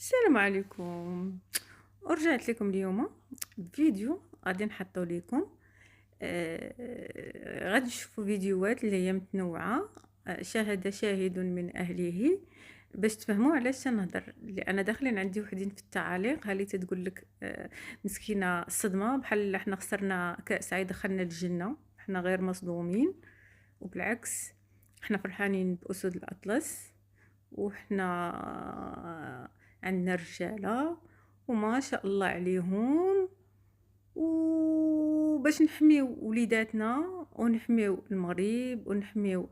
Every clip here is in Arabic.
السلام عليكم. ورجعت لكم اليوم بفيديو غادي نحطو لكم. غادي تشوفوا فيديوهات اللي هي متنوعه. شاهد شاهد من اهله باش تفهموا علاش نهضر، لان داخلين عندي وحدين في التعاليق هاللي تقول لك مسكينه الصدمه بحال احنا خسرنا كاس عاي دخلنا الجنه. احنا غير مصدومين، وبالعكس احنا فرحانين بأسود الأطلس، وإحنا عندنا رجالة وما شاء الله عليهم، وباش نحميو وليداتنا ونحميو المغرب ونحميو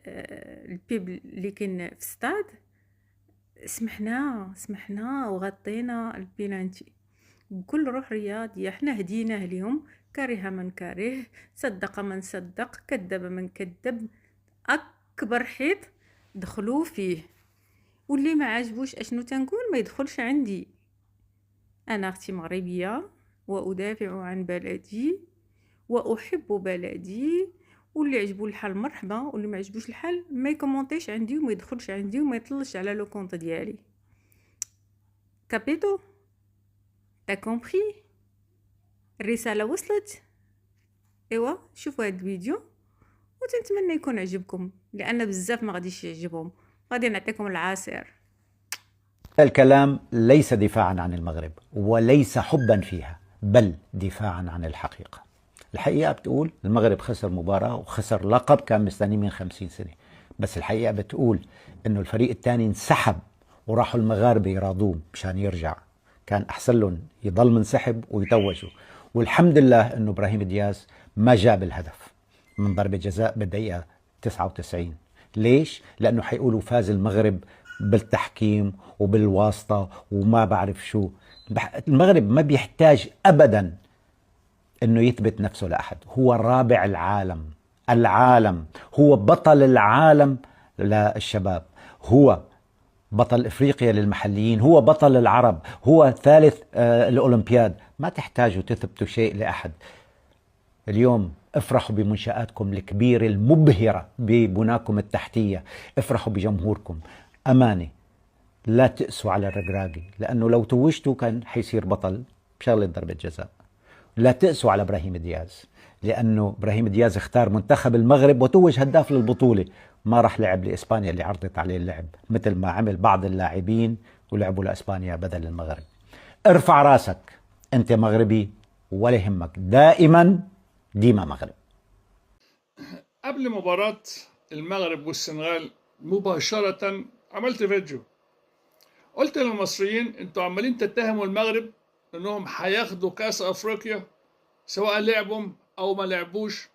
البيب اللي كاين في الستاد. سمحنا وغطينا البيلانتي بكل روح رياضية. احنا هديناه اليوم، كره من كره، صدق من صدق، كذب من كذب. اكبر حيط دخلوا فيه، واللي ما عجبوش اشنو تنقول ما يدخلش عندي. انا اختي مغربيه وادافع عن بلدي واحب بلدي، واللي عجبو الحال مرحبا، واللي ما عجبوش الحال ما يكومونطيش عندي وما يدخلش عندي وما يطلش على لو كونط ديالي. كابيتو تا كومبري؟ الرساله وصلت. ايوا شوفوا هذا الفيديو وتنتمنى يكون عجبكم، لان بزاف ما غاديش يعجبهم. غادي نعطيكم العصير. الكلام ليس دفاعا عن المغرب وليس حبا فيها، بل دفاعا عن الحقيقة. الحقيقة بتقول المغرب خسر مباراة وخسر لقب كان مستني من 50 سنة، بس الحقيقة بتقول انه الفريق الثاني انسحب وراحوا المغاربة يراضوه مشان يرجع. كان احسن لهم يضل منسحب ويتوجوا، والحمد لله انه ابراهيم دياز ما جاب الهدف من ضربة جزاء بالدقيقة 99. ليش؟ لأنه حيقولوا فاز المغرب بالتحكيم وبالواسطة وما بعرف شو. المغرب ما بيحتاج أبدا أنه يثبت نفسه لأحد. هو رابع العالم، هو بطل العالم للشباب، هو بطل إفريقيا للمحليين، هو بطل العرب، هو ثالث الأولمبياد. ما تحتاجوا تثبتوا شيء لأحد. اليوم افرحوا بمنشآتكم الكبيرة المبهرة، ببناكم التحتية، افرحوا بجمهوركم. أمانة لا تقسوا على الرقراقي، لأنه لو توجتوا كان حيصير بطل بشغلة ضربة جزاء. لا تقسوا على إبراهيم دياز، لأنه إبراهيم دياز اختار منتخب المغرب وتوج هداف للبطولة. ما راح لعب لإسبانيا اللي عرضت عليه اللعب مثل ما عمل بعض اللاعبين ولعبوا لإسبانيا بدل المغرب. ارفع راسك، أنت مغربي ولا يهمك، ديما مغرب. قبل مباراة المغرب والسنغال مباشرة عملت فيديو قلت للمصريين انتوا عمالين تتهموا المغرب انهم هياخدوا كاس افريقيا سواء لعبهم او ما لعبوش،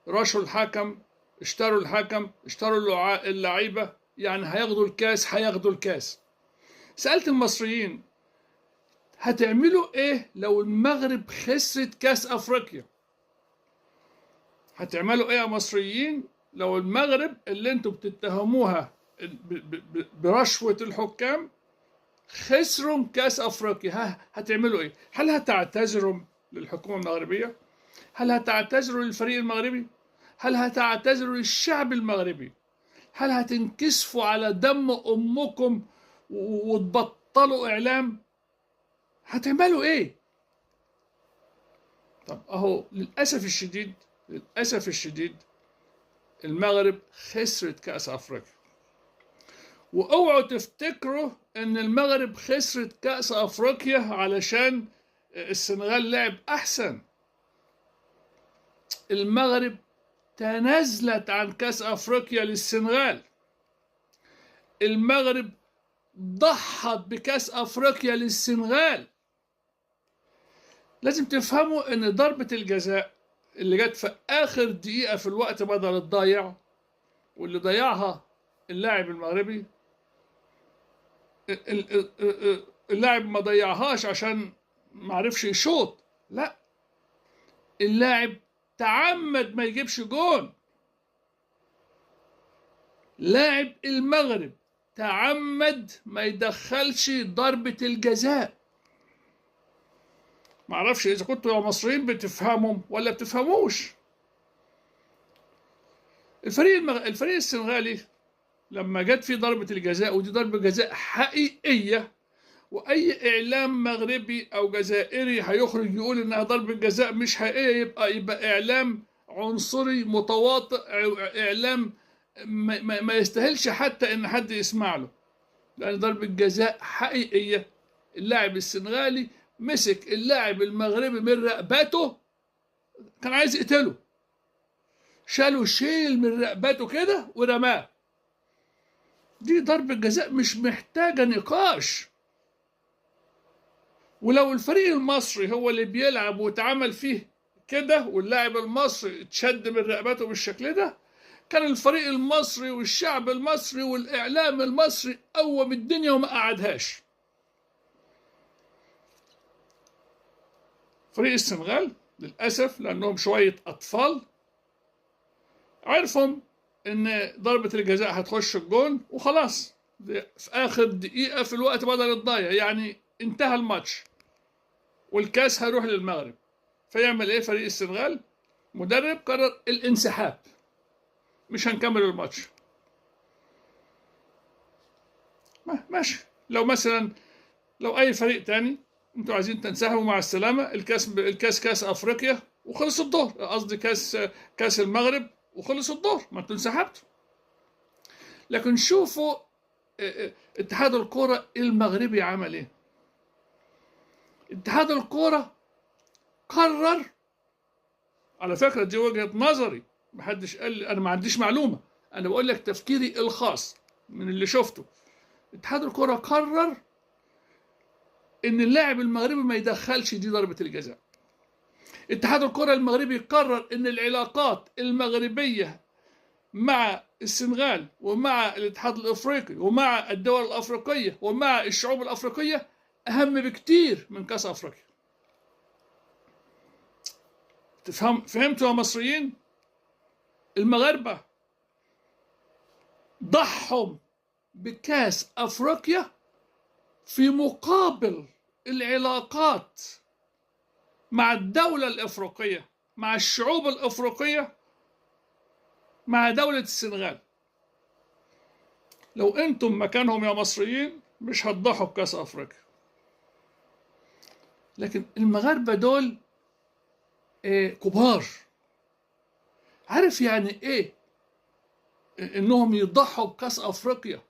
رشوا الحكم، اشتروا الحكم، اشتروا اللعيبة، يعني هياخدوا الكاس. سألت المصريين هتعملوا ايه لو المغرب خسرت كاس افريقيا؟ هتعملوا ايه يا مصريين لو المغرب اللي انتوا بتتهموها برشوة الحكام خسروا كاس افريقيا؟ هتعملوا ايه؟ هل هتعتذروا للحكومة المغربية؟ هل هتعتذروا للفريق المغربي؟ هل هتعتذروا للشعب المغربي؟ هل هتنكسفوا على دم امكم وتبطلوا اعلام؟ هتعملوا ايه؟ طب اهو للاسف الشديد المغرب خسرت كأس أفريقيا. واوعوا تفتكروا ان المغرب خسرت كأس أفريقيا علشان السنغال لعب احسن. المغرب تنازلت عن كأس أفريقيا للسنغال. المغرب ضحت بكأس أفريقيا للسنغال. لازم تفهموا ان ضربة الجزاء اللي جت في اخر دقيقة في الوقت بدل الضايع، واللي ضيعها اللاعب المغربي، اللاعب ما ضيعهاش عشان ما عرفش يشوط، لا، اللاعب تعمد ما يجيبش جون. لاعب المغرب تعمد ما يدخلش ضربة الجزاء. ما اعرفش اذا كنتوا يا مصريين بتفهموا ولا بتفهموش. الفريق السنغالي لما جت في ضربة الجزاء، ودي ضربة جزاء حقيقية، واي اعلام مغربي او جزائري هيخرج يقول انها ضربة جزاء مش حقيقية، يبقى اعلام عنصري متواطئ، اعلام ما يستاهلش حتى ان حد يسمع له. لان ضربة جزاء حقيقية. اللاعب السنغالي مسك اللاعب المغربي من رقبته، كان عايز يقتله، شاله شيل من رقبته كده ورماه. دي ضربة جزاء مش محتاجة نقاش. ولو الفريق المصري هو اللي بيلعب واتعمل فيه كده واللاعب المصري اتشد من رقبته بالشكل ده، كان الفريق المصري والشعب المصري والإعلام المصري قوم الدنيا وما قعدهاش. فريق السنغال للأسف لأنهم شوية أطفال عرفهم إن ضربة الجزاء هتخش الجون وخلاص، في آخر دقيقة في الوقت بدل الضايع، يعني انتهى الماتش والكاس هيروح للمغرب. فيعمل إيه فريق السنغال؟ مدرب قرر الانسحاب، مش هنكمل الماتش. ماشي. لو مثلا لو أي فريق تاني انتوا عايزين تنسحبوا مع السلامة، الكاس كاس أفريقيا وخلص الدور، قصدي كاس المغرب وخلص الدور، ما انتوا انسحبتوا. لكن شوفوا اتحاد الكرة المغربي عمل ايه. اتحاد الكرة قرر، على فكرة دي وجهة نظري، محدش قال لي، انا ما عنديش معلومة، انا بقول لك تفكيري الخاص من اللي شفته. اتحاد الكرة قرر ان اللاعب المغربي ما يدخلش دي ضربة الجزاء. اتحاد الكرة المغربي قرر ان العلاقات المغربية مع السنغال ومع الاتحاد الافريقي ومع الدول الافريقية ومع الشعوب الافريقية اهم بكتير من كاس افريقيا. فهمتوا يا مصريين؟ المغاربة ضحوا بكاس افريقيا في مقابل العلاقات مع الدولة الافريقية، مع الشعوب الافريقية، مع دولة السنغال. لو انتم مكانهم يا مصريين مش هتضحوا بكاس افريقيا. لكن المغاربة دول كبار. عارف يعني ايه انهم يضحوا بكاس افريقيا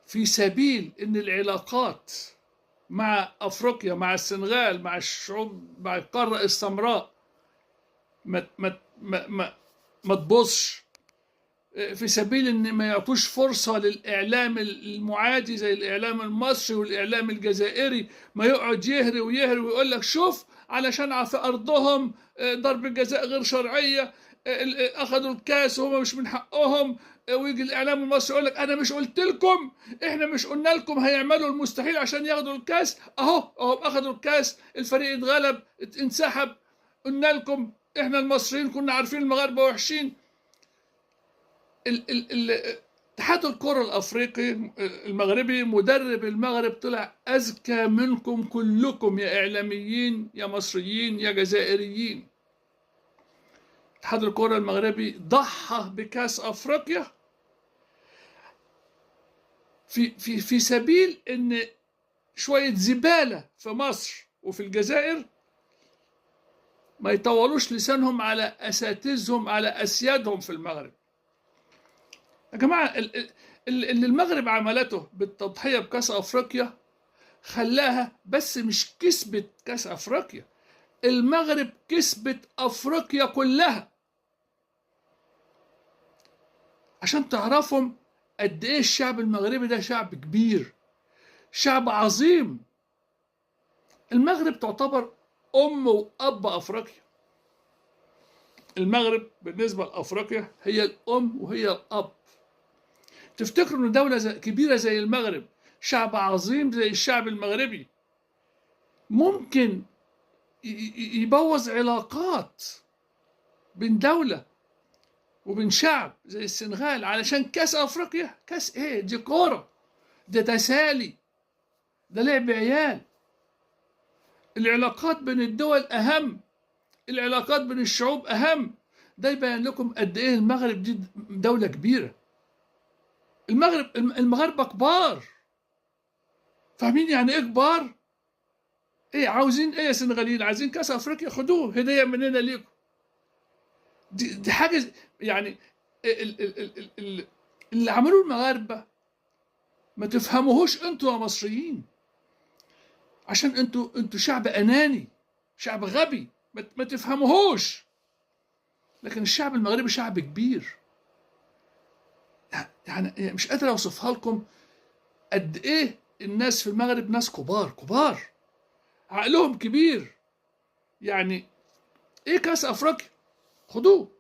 في سبيل ان العلاقات مع افريقيا، مع السنغال، مع الشعوب، مع القارة السمراء ما تبصش، في سبيل ان ما يعطوش فرصة للاعلام المعادي زي الاعلام المصري والاعلام الجزائري ما يقعد يهري ويهري ويقول لك شوف علشان في ارضهم ضرب الجزاء غير شرعية، اخذوا الكاس وهم مش من حقهم. ويجي الاعلام المصري يقول لك انا مش قلت لكم، احنا مش قلنا لكم هيعملوا المستحيل عشان ياخدوا الكاس، اهو اخذوا الكاس، الفريق اتغلب انسحب، قلنا لكم احنا المصريين كنا عارفين المغاربة وحشين. اتحاد الكرة الافريقي المغربي مدرب المغرب طلع اذكى منكم كلكم يا اعلاميين يا مصريين يا جزائريين. اتحاد الكرة المغربي ضحى بكاس افريقيا في سبيل ان شوية زبالة في مصر وفي الجزائر ما يطولوش لسانهم على اساتذهم، على اسيادهم في المغرب. يا جماعة اللي المغرب عملته بالتضحية بكاس أفريقيا خلاها بس مش كسبت كاس أفريقيا، المغرب كسبت أفريقيا كلها. عشان تعرفهم قد إيه الشعب المغربي ده شعب كبير، شعب عظيم. المغرب تعتبر أم وأب أفريقيا. المغرب بالنسبة لأفريقيا هي الأم وهي الأب. تفتكروا ان دولة كبيرة زي المغرب، شعب عظيم زي الشعب المغربي، ممكن يبوظ علاقات بين دولة وبين شعب زي السنغال علشان كاس افريقيا؟ كاس ايه؟ دي كورة، ده تسالي، ده لعب عيال. العلاقات بين الدول اهم، العلاقات بين الشعوب اهم. ده يبين لكم قد ايه المغرب دي دولة كبيرة. المغاربة كبار. فاهمين يعني ايه كبار؟ ايه عاوزين ايه يا سنغاليين؟ عايزين كاس افريقيا؟ خدوه هديه مننا ليكم. دي حاجه يعني اللي عملوه المغاربه ما تفهموهوش انتوا يا مصريين، عشان انتوا شعب اناني، شعب غبي، ما تفهموهوش. لكن الشعب المغربي شعب كبير، يعني مش قادر اوصفها لكم قد ايه الناس في المغرب ناس كبار كبار، عقلهم كبير. يعني ايه كاس افريقيا؟ خدوه.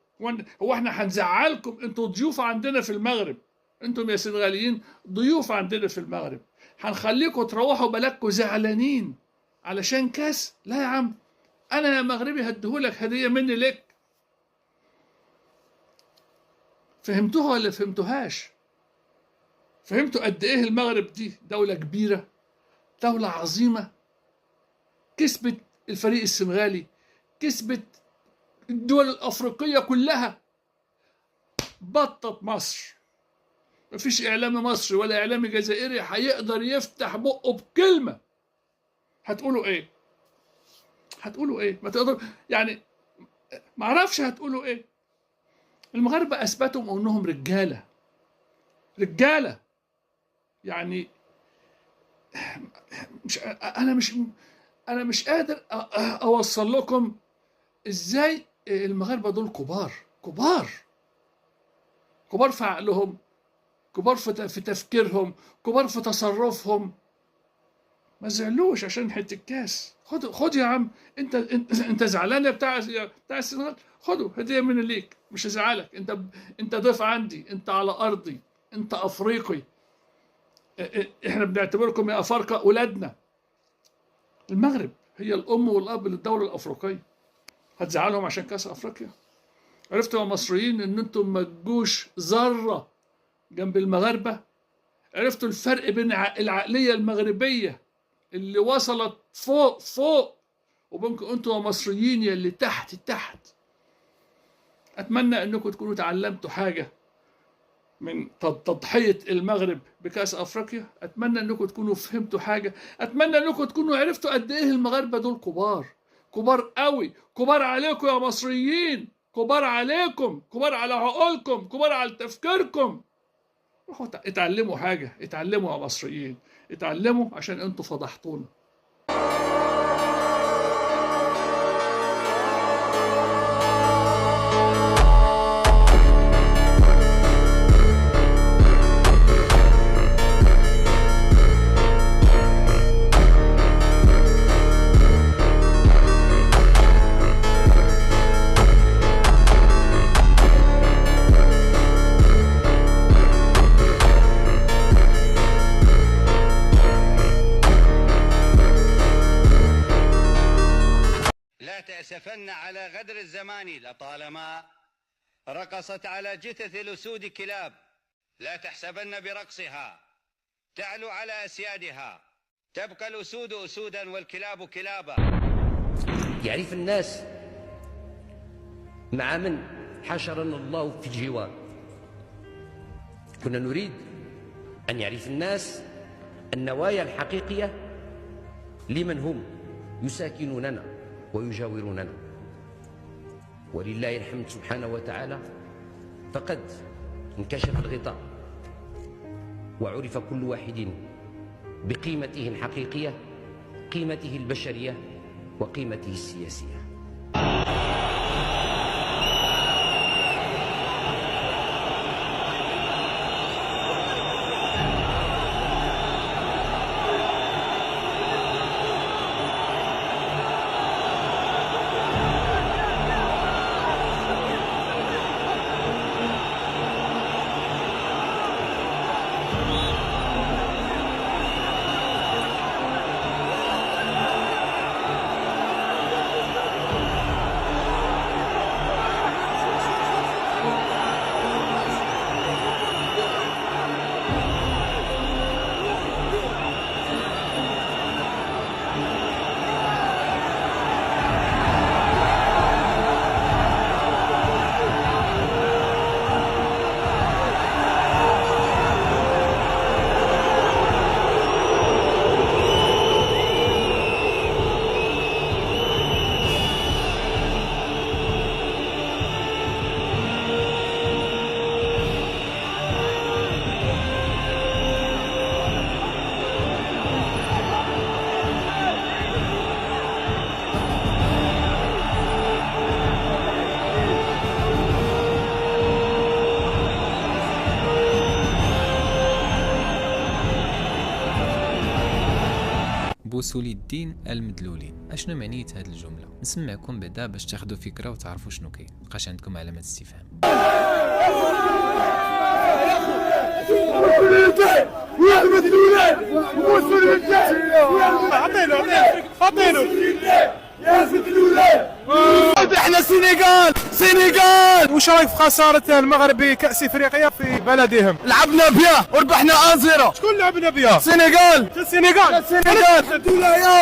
هو احنا هنزعلكم؟ انتوا ضيوف عندنا في المغرب، انتم يا سنغاليين ضيوف عندنا في المغرب، هنخليكم تروحوا بلدكم زعلانين علشان كاس؟ لا يا عم، انا يا مغربي هديهولك هديه مني لك. فهمتوها ولا فهمتوهاش؟ فهمتوا قد ايه المغرب دي دولة كبيرة، دولة عظيمة، كسبت الفريق السنغالي، كسبت الدول الأفريقية كلها، بطت مصر. مفيش إعلامي مصري ولا إعلامي جزائري هيقدر يفتح بقه بكلمة. هتقولوا إيه؟ هتقولوا إيه؟ ما تقدر يعني، معرفش هتقولوا إيه. المغاربة أثبتوا أنهم رجالة، رجالة. يعني أنا مش قادر أوصل لكم إزاي المغاربة دول كبار كبار كبار في عقلهم، كبار في تفكيرهم، كبار في تصرفهم. ما زعلوش عشان حته الكاس. خد يا عم، انت زعلان يا بتاع السنغال؟ خده هديه من ليك، مش هزعلك. انت ضيف عندي، انت على ارضي، انت افريقي، احنا بنعتبركم يا افارقه اولادنا. المغرب هي الام والاب للدوله الافريقيه، هتزعلهم عشان كاس افريقيا؟ عرفتوا يا مصريين ان انتم ما تجوش ذره جنب المغاربه؟ عرفتوا الفرق بين العقليه المغربيه اللي وصلت فوق فوق وبينكم انتوا يا مصريين يلي تحت تحت؟ اتمنى انكم تكونوا تعلمتوا حاجه من تضحيه المغرب بكاس افريقيا. اتمنى انكم تكونوا فهمتوا حاجه. اتمنى انكم تكونوا عرفتوا قد ايه المغاربه دول كبار، كبار قوي، كبار عليكم يا مصريين، كبار عليكم، كبار على عقولكم، كبار على تفكيركم. روحوا اتعلموا حاجه، اتعلموا يا مصريين، اتعلموا عشان انتوا فضحتونا. تأسفن على غدر الزمان لطالما رقصت على جثث الأسود كلاب. لا تحسبن برقصها تعلو على أسيادها، تبقى الأسود أسودا والكلاب كلابا. يعرف الناس مع من حشرنا الله في الجوار. كنا نريد أن يعرف الناس النوايا الحقيقية لمن هم يساكنوننا ويجاوروننا. ولله الحمد سبحانه وتعالى، فقد انكشف الغطاء وعرف كل واحد بقيمته الحقيقية، قيمته البشرية وقيمته السياسية. بوسولي الدين المدلولين. اشنو معنية هذه الجملة؟ نسمعكم بعدا باش تاخذوا فكرة وتعرفوا شنو كاين، مابقاش عندكم علامات استفهام. احنا سينيغال. وش رايك في خسارة المغرب بكأس افريقيا في بلدهم؟ لعبنا بها وربحنا 1-0. شكون لعبنا بها؟ السنغال.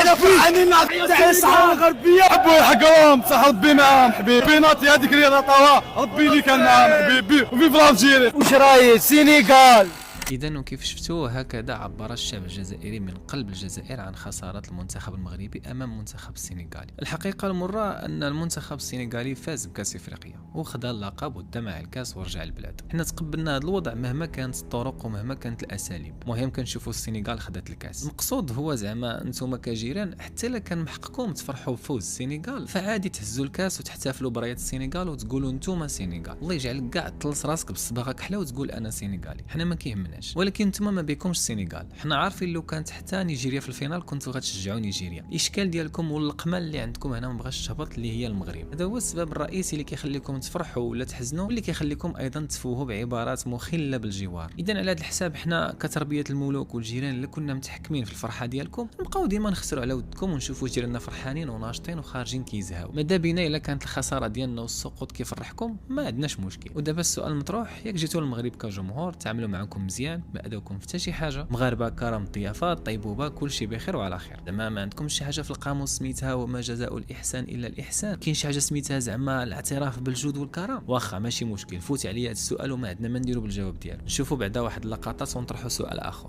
يا فرحانين تاع الصحراء الغربية. حبوا يحقهم صح ربي معاهم حبيبي. بيناتي هذيك اللي عطاوها ربي اللي كان معاهم حبيبي. وفي فرنسا. وش رايك سينيغال؟ إذا وكيف شفتوا هكذا عبر الشعب الجزائري من قلب الجزائر عن خسارة المنتخب المغربي أمام المنتخب السنغالي. الحقيقة المرة أن المنتخب السنغالي فاز بكأس إفريقيا وخذ اللقب ودى مع الكأس ورجع البلاد. حنا تقبلنا هذا الوضع مهما كانت الطرق ومهما كانت الأساليب. المهم كنشوفوا السنغال خذت الكأس. المقصود هو زعما أنتم كجيران حتى إلا كان محقكم تفرحوا بفوز السنغال فعادي تهزوا الكأس وتحتفلوا براية السنغال وتقولوا أنتم سنغال. الله يجعلك كاع تلص راسك بالصباغة كحلة وتقول أنا سنغالي. حنا ما كيهمنا. ولكن نتوما ما بيكمش السنغال. حنا عارفين لو كانت حتى نيجيريا في الفينال كنتو غتشجعوا نيجيريا. الاشكال ديالكم والقمه اللي عندكم هنا ما بغاش تهبط اللي هي المغرب. هذا هو السبب الرئيسي اللي كيخليكم تفرحوا ولا تحزنوا واللي كيخليكم ايضا تفوهوا بعبارات مخله بالجوار. اذا على هذا الحساب حنا كتربيه الملوك والجيران اللي كنا متحكمين في الفرحه ديالكم نبقاو ديما نخسروا على ودكم ونشوفوا جيراننا فرحانين وناشطين وخارجين كيزهاو. ماذا بينا الا كانت الخساره ديالنا والسقوط كيفرحكم ما عندناش مشكل. ودابا السؤال المطروح ياك جيتوا للمغرب كجمهور تعاملوا معكم مزيان ما اذاوكم حتى شي حاجه مغاربه كرم الضيافه طيبوبه كل شيء بخير وعلى خير. زعما ما عندكم شي حاجه في القاموس سميتها وما جزاء الاحسان الا الاحسان؟ كاين شي حاجه سميتها زعما الاعتراف بالجود والكرم؟ واخا ماشي مشكل فوت عليا هذا السؤال وما عندنا ما نديروا بالجواب ديالو. نشوفوا بعدا واحد اللقطات ونطرحوا سؤال اخر.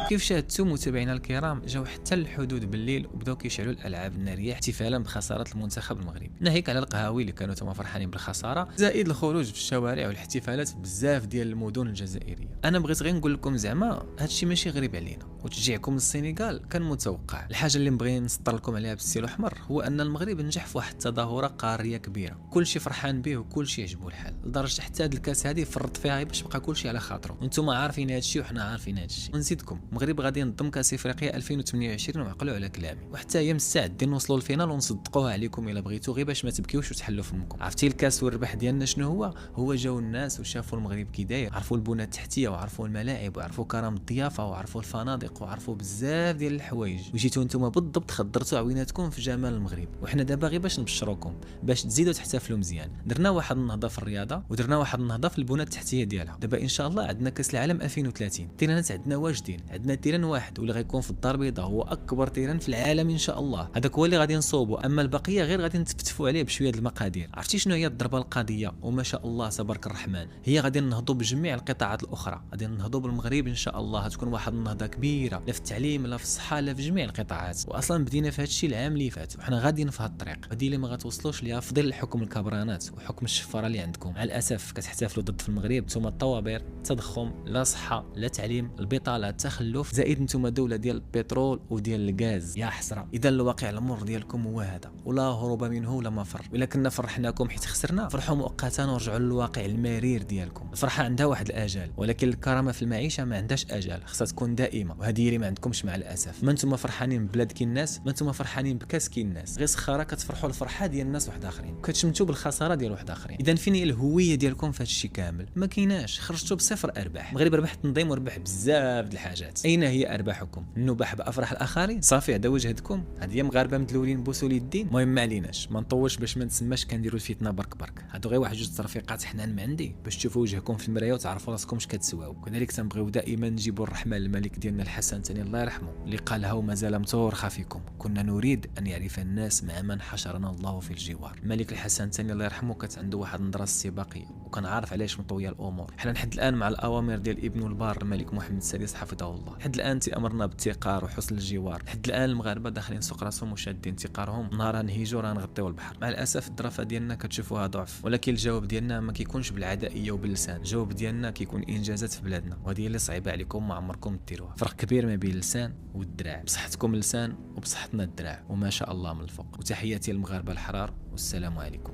كيف شاهدتوا متابعينا الكرام جاو حتى الحدود بالليل وبداو كيشعلوا الالعاب الناريه احتفالا بخساره المنتخب المغربي، ناهيك على القهاوي اللي كانوا تما فرحانين بالخساره، زائد الخروج في الشوارع والاحتفالات بزاف ديال المدن الجزائريه. انا بغيت غير نقول لكم زعما هادشي ماشي غريب علينا وتشجيعكم للسنغال كان متوقع. الحاجه اللي نبغي نسطر لكم عليها بالسيل الاحمر هو ان المغرب نجح في واحد التظاهره قاريه كبيره، كلشي فرحان به وكلشي يعجبو الحال، لدرجه حتى هاد الكاس هذه فرط فيها باش بقى كلشي على خاطره. انتم عارفين هادشي وحنا عارفين هادشي. ونزيدكم المغرب غادي ينظم كاس افريقيا 2028 وعقلوا على كلامي، وحتى هي مستعدين نوصلوا للفينال ونصدقوها عليكم الا بغيتوا غير باش ما تبكيوش وتحلوا فمكم. عرفتي الكاس والربح ديالنا شنو هو جاو الناس وشافوا المغرب كي داير، عرفوا البنى التحتيه وعرفوا الملاعب وعرفوا كرم الضيافه وعرفوا الفنادق وعرفوا بزاف ديال الحوايج، وجيتوا نتوما بالضبط خضرتوا عويناتكم في جمال المغرب. وحنا دابا غير باش نبشروكم باش تزيدوا تحتفلوا مزيان. درنا واحد النهضه في الرياضه ودرنا واحد النهضه في البنى التحتيه ديالها. دابا ان شاء الله عندنا كاس العالم 2030، التيرانات عندنا واجدين، عندنا تيران واحد واللي غيكون في الدار البيضاء هو اكبر تيران في العالم ان شاء الله، هذاك هو اللي غادي نصوبوا، اما البقيه غير غادي نتفتفوا عليه بشويه د المقادير. عرفتي شنو هي الضربه القاضيه؟ وما شاء الله تبارك الرحمن، هي غادي نهضوا بجميع القطاعات الاخرى، غادي نهضوا بالمغرب ان شاء الله، غتكون واحد النهضه كبيره لا في التعليم لا في الصحه لا في جميع القطاعات. واصلا بدينا في هذا الشيء العام اللي فات وحنا غاديين في هذا الطريق. هذه اللي ما غتوصلوش ليها في ظل حكم الكبرانات وحكم الشفاره اللي عندكم. مع الاسف كتحتفلوا ضد في المغرب ثم الطوابير، التضخم، لا صحه لا تعليم، البطاله، التخلف، زائد نتوما دوله ديال البترول وديال الغاز. يا حسره. اذا الواقع المر ديالكم هو هذا ولا هروب منه ولا مفر. الا كنا فرحناكم حيت خسرنا فرحوا مؤقتا ورجعوا للواقع المرير ديالكم. الفرحه عندها واحد الاجال ولكن الكرامه في المعيشه ما عندهاش اجال، خصها تكون دائمه، وهذه اللي ما عندكمش مع الاسف. ما انتم فرحانين ببلاد كي الناس، ما انتم فرحانين بكاس كي الناس، غير سخاره كتفرحوا الفرحه ديال الناس واحد اخرين وكتشمتوا بالخساره ديال واحد اخرين. اذا فين هي الهويه ديالكم في هذا الشيء كامل؟ ما كايناش، خرجتوا بصفر ارباح. المغرب ربح التنظيم وربح بزاف د الحاجات، اين هي ارباحكم؟ النباح بافراح الاخرين؟ صافي هذا وجهتكم، هذه مغاربه مدلولين بوسولي الدين. المهم ما عليناش، ما نطولش باش ما نسماش كنديروا الفتنه برك برك. هادو غير واحد جوج ترفيقات حنان من عندي باش تشوفوا وجهكم في المرايه وتعرفوا راسكم اش كتسواو. كذلك تنبغيو دائما نجيبوا الرحمه للملك ديالنا الحسن ثاني الله يرحمه اللي قالها ومازال متورخه فيكم: كنا نريد ان يعرف الناس مع من حشرنا الله في الجوار. الملك الحسن ثاني الله يرحمه كانت عنده واحد النظره استباقيه وكنعرف علاش مطويه الامور. حنا لحد الان مع الاوامر ديال ابن البار الملك محمد السادس حفظه الله، لحد الان تامرنا بالاتقار وحسن الجوار. لحد الان المغاربه داخلين سوق راسهم وشادين انتقارهم، نهار نهيجوا راه نغطيو البحر. مع الاسف الظرافه ديالنا كتشوفوها ضعف، ولكن الجواب ديالنا ما كيكونش بالعدائيه وباللسان، الجواب ديالنا كيكون انجازات في بلادنا، وهذه اللي صعيبه عليكم ما عمركم ديروها. فرق كبير ما بين اللسان والدراع، بصحتكم اللسان وبصحتنا الدراع، وما شاء الله من الفوق. وتحياتي للمغاربه الحرار والسلام عليكم.